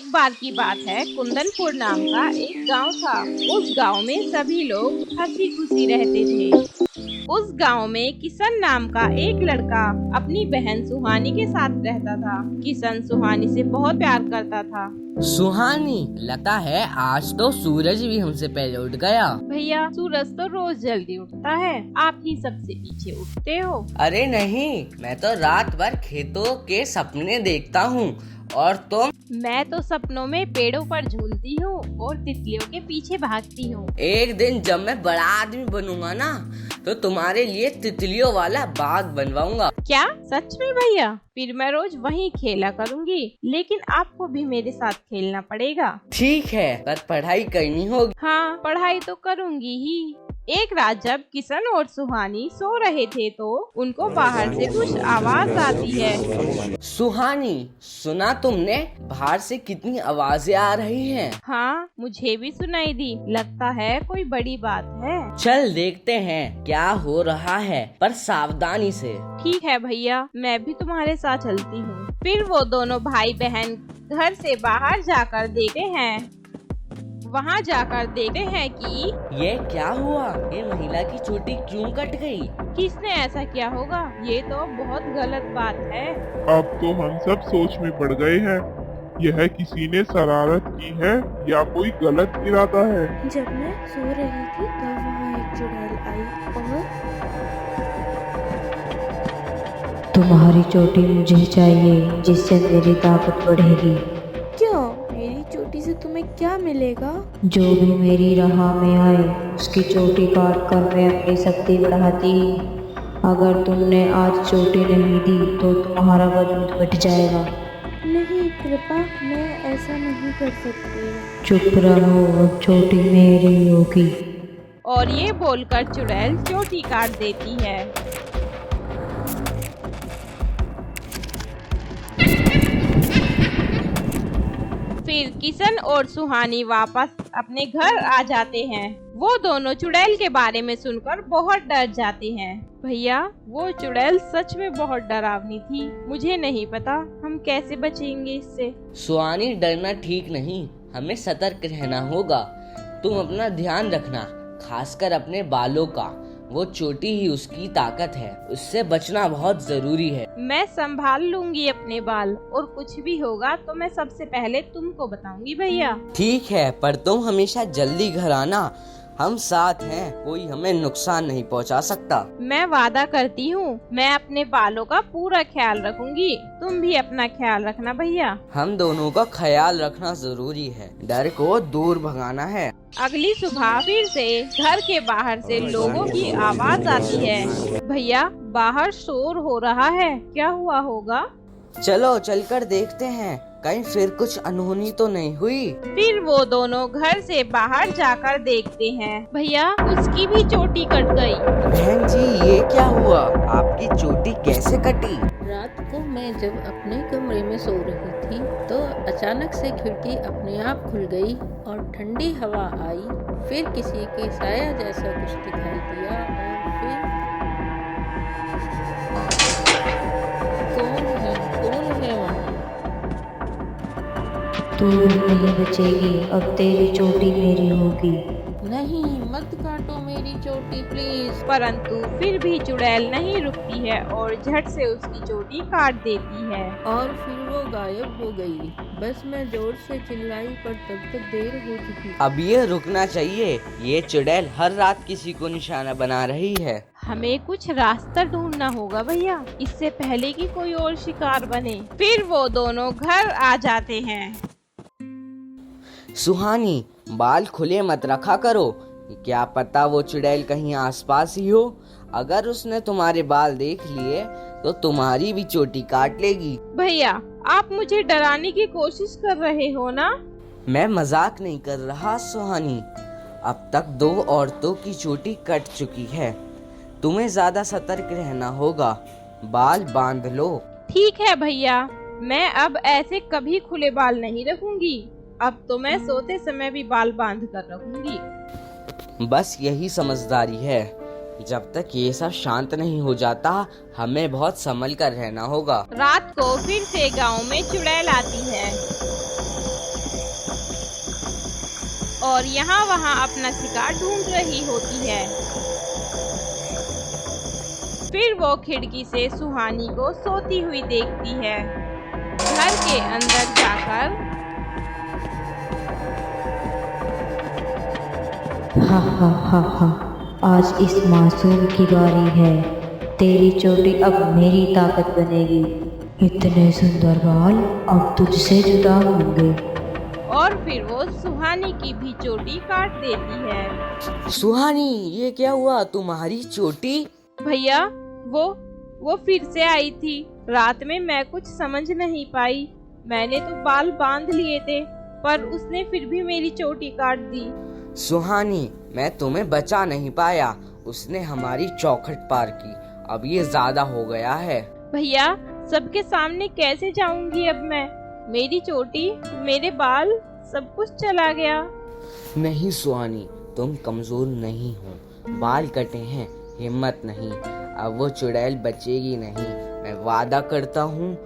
एक बार की बात है, कुंदनपुर नाम का एक गांव था। उस गांव में सभी लोग हंसी खुशी रहते थे। उस गांव में किशन नाम का एक लड़का अपनी बहन सुहानी के साथ रहता था। किशन सुहानी से बहुत प्यार करता था। सुहानी, लगता है आज तो सूरज भी हमसे पहले उठ गया। भैया, सूरज तो रोज जल्दी उठता है, आप ही सबसे पीछे उठते हो। अरे नहीं, मैं तो रात भर खेतों के सपने देखता हूँ। और तुम? मैं तो सपनों में पेड़ों पर झूलती हूँ और तितलियों के पीछे भागती हूँ। एक दिन जब मैं बड़ा आदमी बनूंगा ना, तो तुम्हारे लिए तितलियों वाला बाग बनवाऊंगा। क्या सच में भैया? फिर मैं रोज वहीं खेला करूँगी, लेकिन आपको भी मेरे साथ खेलना पड़ेगा। ठीक है, पर पढ़ाई करनी होगी। हाँ, पढ़ाई तो करूँगी ही। एक रात जब किशन और सुहानी सो रहे थे तो उनको बाहर से कुछ आवाज आती है। सुहानी, सुना तुमने? बाहर से कितनी आवाजें आ रही हैं। हाँ, मुझे भी सुनाई दी। लगता है कोई बड़ी बात है। चल देखते हैं क्या हो रहा है, पर सावधानी से। ठीक है भैया, मैं भी तुम्हारे साथ चलती हूँ। फिर वो दोनों भाई बहन घर से बाहर जाकर देखते हैं। वहाँ जाकर देखते हैं कि ये क्या हुआ? ये महिला की चोटी क्यों कट गई? किसने ऐसा किया होगा? ये तो बहुत गलत बात है। अब तो हम सब सोच में पड़ गए हैं। यह किसी ने शरारत की है या कोई गलत इरादा है। जब मैं सो रही थी तब वहाँ एक चुड़ैल आई और तुम्हारी चोटी मुझे चाहिए, जिससे मेरी ताकत बढ़ेगी। क्यों? मेरी चोटी से तुम्हें क्या मिलेगा? जो भी मेरी राह में आए उसकी चोटी काट कर मैं अपनी शक्ति बढ़ाती। अगर तुमने आज चोटी नहीं दी तो तुम्हारा वजूद घट जाएगा। नहीं कृपा, मैं ऐसा नहीं कर सकती। चुप रहो, अब चोटी मेरी होगी। और ये बोलकर चुड़ैल चोटी काट देती है। फिर किशन और सुहानी वापस अपने घर आ जाते हैं। वो दोनों चुड़ैल के बारे में सुनकर बहुत डर जाते हैं। भैया, वो चुड़ैल सच में बहुत डरावनी थी। मुझे नहीं पता हम कैसे बचेंगे इससे। सुहानी, डरना ठीक नहीं, हमें सतर्क रहना होगा। तुम अपना ध्यान रखना, खासकर अपने बालों का। वो चोटी ही उसकी ताकत है, उससे बचना बहुत जरूरी है। मैं संभाल लूंगी अपने बाल, और कुछ भी होगा तो मैं सबसे पहले तुमको बताऊंगी भैया। ठीक है, पर तुम हमेशा जल्दी घर आना। हम साथ हैं, कोई हमें नुकसान नहीं पहुंचा सकता। मैं वादा करती हूँ, मैं अपने बालों का पूरा ख्याल रखूंगी। तुम भी अपना ख्याल रखना भैया। हम दोनों का ख्याल रखना जरूरी है, डर को दूर भगाना है। अगली सुबह फिर से घर के बाहर से लोगों की आवाज आती है। भैया, बाहर शोर हो रहा है, क्या हुआ होगा? चलो चलकर देखते हैं, कहीं फिर कुछ अनहोनी तो नहीं हुई। फिर वो दोनों घर से बाहर जाकर देखते हैं। भैया, उसकी भी चोटी कट गई। बहन जी, ये क्या हुआ? आपकी चोटी कैसे कटी? रात को मैं जब अपने कमरे में सो रही थी तो अचानक से खिड़की अपने आप खुल गई और ठंडी हवा आई। फिर किसी के साया जैसा कुछ दिखाई दिया और फिर कौन है वहाँ? तू नहीं बचेगी, अब तेरी चोटी मेरी होगी। नहीं, मत काटो मेरी चोटी प्लीज। परंतु फिर भी चुड़ैल नहीं रुकती है और झट से उसकी चोटी काट देती है। और फिर वो गायब हो गई। बस मैं जोर से चिल्लाई पर तब तक देर हो चुकी। अब ये रुकना चाहिए, ये चुड़ैल हर रात किसी को निशाना बना रही है। हमें कुछ रास्ता ढूंढना होगा भैया, इससे पहले कि कोई और शिकार बने। फिर वो दोनों घर आ जाते हैं। सुहानी, बाल खुले मत रखा करो, क्या पता वो चुड़ैल कहीं आसपास ही हो। अगर उसने तुम्हारे बाल देख लिए तो तुम्हारी भी चोटी काट लेगी। भैया, आप मुझे डराने की कोशिश कर रहे हो ना? मैं मजाक नहीं कर रहा सुहानी। अब तक 2 औरतों की चोटी कट चुकी है, तुम्हें ज्यादा सतर्क रहना होगा। बाल बांध लो। ठीक है भैया, मैं अब ऐसे कभी खुले बाल नहीं रखूंगी। अब तो मैं सोते समय भी बाल बांध कर रखूंगी। बस यही समझदारी है। जब तक ये सब शांत नहीं हो जाता, हमें बहुत संभल कर रहना होगा। रात को फिर से गांव में चुड़ैल आती है। और यहाँ वहाँ अपना शिकार ढूंढ रही होती है। फिर वो खिड़की से सुहानी को सोती हुई देखती है। घर के अंदर जाकर हा हा हा हा, आज इस मासूम की बारी है। तेरी चोटी अब मेरी ताकत बनेगी। इतने सुंदर बाल अब तुझसे जुदा होंगे। और फिर वो सुहानी की भी चोटी काट देती है। सुहानी, ये क्या हुआ? तुम्हारी चोटी? भैया वो फिर से आई थी। रात में मैं कुछ समझ नहीं पाई। मैंने तो बाल बांध लिए थे, पर उसने फिर भी मेरी चोटी काट दी। सुहानी, मैं तुम्हें बचा नहीं पाया। उसने हमारी चौखट पार की। अब ये ज्यादा हो गया है। भैया, सबके सामने कैसे जाऊंगी अब मैं? मेरी चोटी, मेरे बाल, सब कुछ चला गया। नहीं सुहानी, तुम कमजोर नहीं हो। बाल कटे हैं, हिम्मत नहीं। अब वो चुड़ैल बचेगी नहीं। मैं वादा करता हूँ,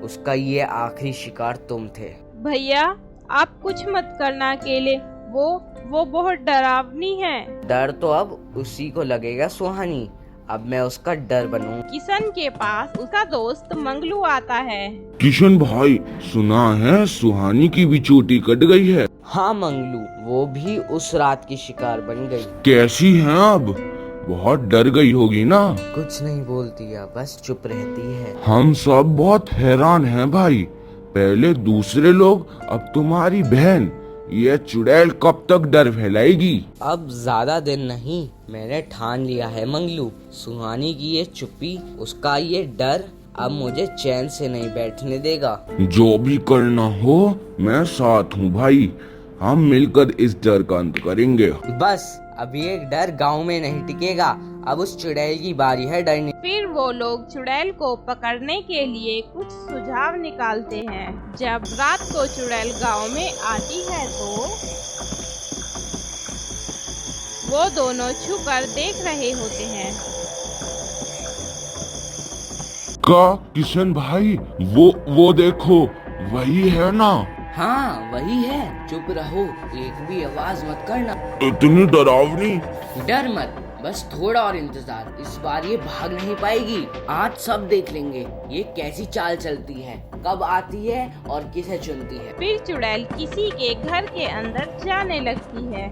उसका ये आखिरी शिकार तुम थे। भैया, आप कुछ मत करना अकेले। वो बहुत डरावनी है। डर तो अब उसी को लगेगा सुहानी। अब मैं उसका डर बनूं। किशन के पास उसका दोस्त मंगलू आता है। किशन भाई, सुना है सुहानी की भी चोटी कट गई है। हाँ मंगलू, वो भी उस रात की शिकार बन गई। कैसी है अब? बहुत डर गई होगी ना? कुछ नहीं बोलती है, बस चुप रहती है। हम सब बहुत हैरान हैं भाई। पहले दूसरे लोग, अब तुम्हारी बहन। ये चुड़ैल कब तक डर फैलाएगी? अब ज्यादा दिन नहीं, मैंने ठान लिया है मंगलू। सुहानी की ये चुप्पी, उसका ये डर अब मुझे चैन से नहीं बैठने देगा। जो भी करना हो, मैं साथ हूँ भाई। हम मिलकर इस डर का अंत करेंगे। बस अब ये डर गांव में नहीं टिकेगा। अब उस चुड़ैल की बारी है डरने। फिर वो लोग चुड़ैल को पकड़ने के लिए कुछ सुझाव निकालते हैं। जब रात को चुड़ैल गांव में आती है तो वो दोनों छुपकर देख रहे होते हैं। का किशन भाई, वो देखो, वही है ना? हाँ वही है। चुप रहो, एक भी आवाज मत करना। इतनी डरावनी? डर मत, बस थोड़ा और इंतजार। इस बार ये भाग नहीं पाएगी। आज सब देख लेंगे ये कैसी चाल चलती है, कब आती है और किसे चुनती है। फिर चुड़ैल किसी के घर के अंदर जाने लगती है।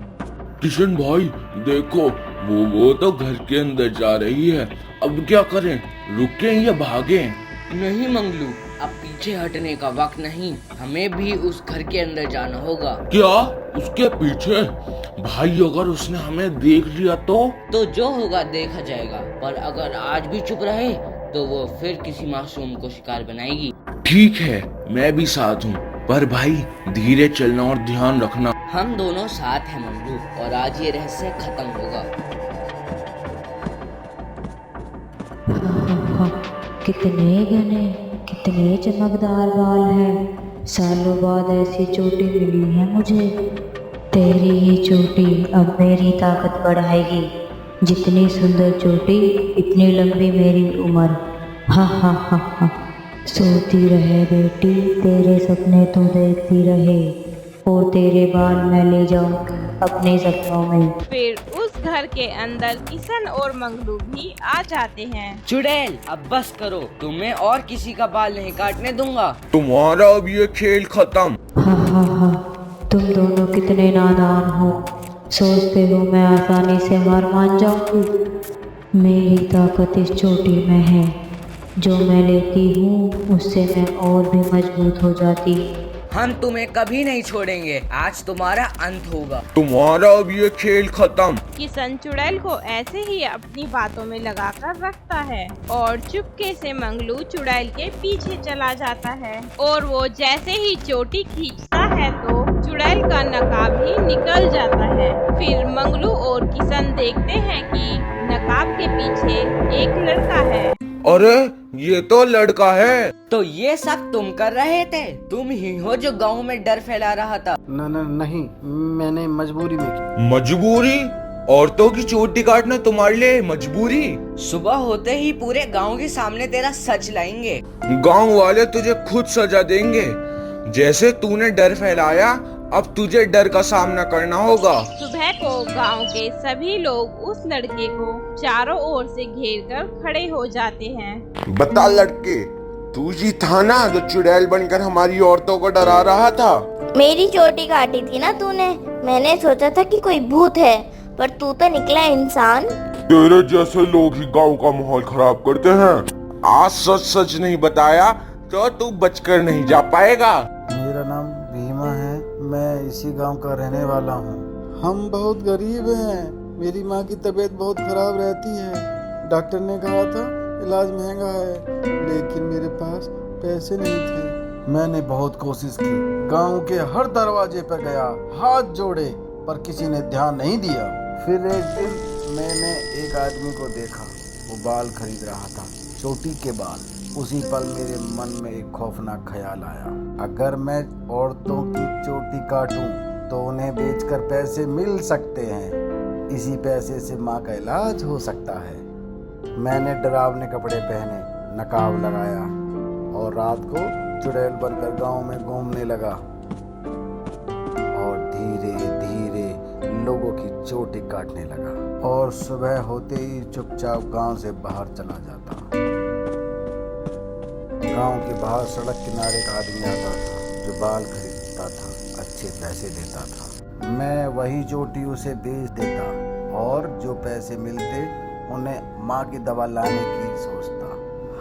किशन भाई देखो, वो तो घर के अंदर जा रही है। अब क्या करें? रुकें या भागें? नहीं मंगलू, अब पीछे हटने का वक्त नहीं। हमें भी उस घर के अंदर जाना होगा। क्या उसके पीछे? भाई अगर उसने हमें देख लिया तो जो होगा देखा जाएगा। पर अगर आज भी चुप रहे तो वो फिर किसी मासूम को शिकार बनाएगी। ठीक है, मैं भी साथ हूँ, पर भाई धीरे चलना और ध्यान रखना। हम दोनों साथ हैं मंगलू, और आज ये रहस्य खत्म होगा। कितने घने, कितने चमकदार बाल हैं। सालों बाद ऐसी चोटी मिली है मुझे। तेरी ही चोटी अब मेरी ताकत बढ़ाएगी। जितनी सुंदर चोटी, इतनी लंबी मेरी उम्र। हा हा हा हा। सोती रहे बेटी, तेरे सपने तो देखती रहे, और तेरे बाल मैं ले जाऊंगी अपने सपनों में। फिर उस घर के अंदर किशन और मंगलू भी आ जाते हैं। चुड़ैल, अब बस करो, तुम्हें और किसी का बाल नहीं काटने दूंगा। तुम्हारा अब ये खेल खत्म। हा हा हा, तुम दोनों कितने नादान हो। सोचते हो मैं आसानी से हार मान जाऊंगी? मेरी ताकत इस चोटी में है। जो मैं लेती हूँ उससे मैं और भी मजबूत हो जाती। हम तुम्हें कभी नहीं छोड़ेंगे। आज तुम्हारा अंत होगा। तुम्हारा अब ये खेल खत्म। किशन चुड़ैल को ऐसे ही अपनी बातों में लगाकर रखता है और चुपके से मंगलू चुड़ैल के पीछे चला जाता है। और वो जैसे ही चोटी खींचता है तो चुड़ैल का नकाब ही निकल जाता है। फिर मंगलू और किशन देखते हैं कि नकाब के पीछे एक लड़का है। अरे ये तो लड़का है। तो ये सब तुम कर रहे थे? तुम ही हो जो गांव में डर फैला रहा था। नहीं, मैंने मजबूरी में की। मजबूरी? औरतों की चोटी काटना तुम्हारे लिए मजबूरी? सुबह होते ही पूरे गांव के सामने तेरा सच लाएंगे। गांव वाले तुझे खुद सजा देंगे। जैसे तूने डर फैलाया, अब तुझे डर का सामना करना होगा। सुबह को गांव के सभी लोग उस लड़के को चारों ओर से घेरकर खड़े हो जाते हैं। बता लड़के, तू ही था ना जो चुड़ैल बनकर हमारी औरतों को डरा रहा था? मेरी चोटी काटी थी ना तूने, मैंने सोचा था कि कोई भूत है, पर तू तो निकला इंसान। तेरे जैसे लोग ही गांव का माहौल खराब करते हैं। आज सच सच नहीं बताया तो तू बचकर नहीं जा पाएगा। मेरा नाम भीमा है, मैं इसी गांव का रहने वाला हूँ। हम बहुत गरीब हैं, मेरी माँ की तबीयत बहुत खराब रहती है। डॉक्टर ने कहा था इलाज महंगा है, लेकिन मेरे पास पैसे नहीं थे। मैंने बहुत कोशिश की, गांव के हर दरवाजे पर गया, हाथ जोड़े, पर किसी ने ध्यान नहीं दिया। फिर एक दिन मैंने एक आदमी को देखा, वो बाल खरीद रहा था, चोटी के बाल। उसी पल मेरे मन में एक खौफनाक ख्याल आया, अगर मैं औरतों की चोटी काटूं तो उन्हें बेचकर पैसे मिल सकते हैं। इसी पैसे से माँ का इलाज हो सकता है। मैंने डरावने कपड़े पहने, नकाब लगाया और रात को चुड़ैल बनकर गांव में घूमने लगा और धीरे धीरे लोगों की चोटी काटने लगा और सुबह होते ही चुपचाप गांव से बाहर चला जाता। गांव के बाहर सड़क किनारे एक आदमी आता था जो बाल खरीदता था, अच्छे पैसे देता था। मैं वही चोटी उसे बेच देता और जो पैसे मिलते उन्हें माँ की दवा लाने की सोचता।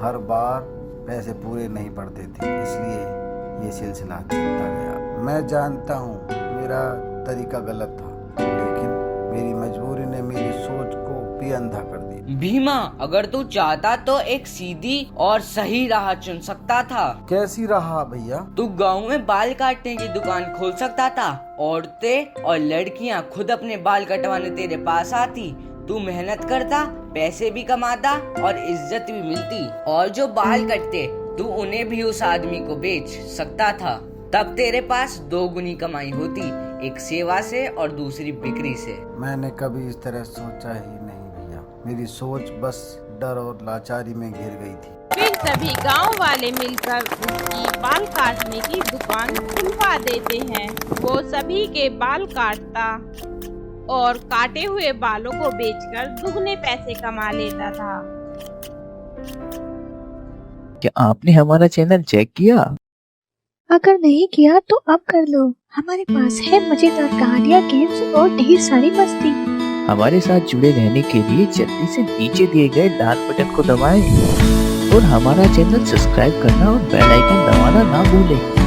हर बार पैसे पूरे नहीं पड़ते थे, इसलिए ये सिलसिला चलता गया। मैं जानता हूँ मेरा तरीका गलत था, लेकिन मेरी मजबूरी ने मेरी सोच को भी अंधा कर दिया। भीमा, अगर तू चाहता तो एक सीधी और सही राह चुन सकता था। कैसी राह भैया? तू गांव में बाल काटने की दुकान खोल सकता था। औरतें और लड़कियां खुद अपने बाल कटवाने तेरे पास आती, तू मेहनत करता, पैसे भी कमाता और इज्जत भी मिलती। और जो बाल कटते तू उन्हें भी उस आदमी को बेच सकता था। तब तेरे पास दो गुनी कमाई होती, एक सेवा से और दूसरी बिक्री से। मैंने कभी इस तरह सोचा ही नहीं भैया, मेरी सोच बस डर और लाचारी में घिर गई थी। फिर सभी गांव वाले मिलकर उसकी बाल काटने की दुकान खुलवा देते हैं। वो सभी के बाल काटता और काटे हुए बालों को बेचकर दुगने पैसे कमा लेता था। क्या आपने हमारा चैनल चेक किया? अगर नहीं किया तो अब कर लो। हमारे पास है मजेदार कहानियाँ, गेम्स और ढेर सारी मस्ती। हमारे साथ जुड़े रहने के लिए जल्दी से नीचे दिए गए लाल बटन को दबाएं और हमारा चैनल सब्सक्राइब करना और बेल आइकन दबाना ना भूलें।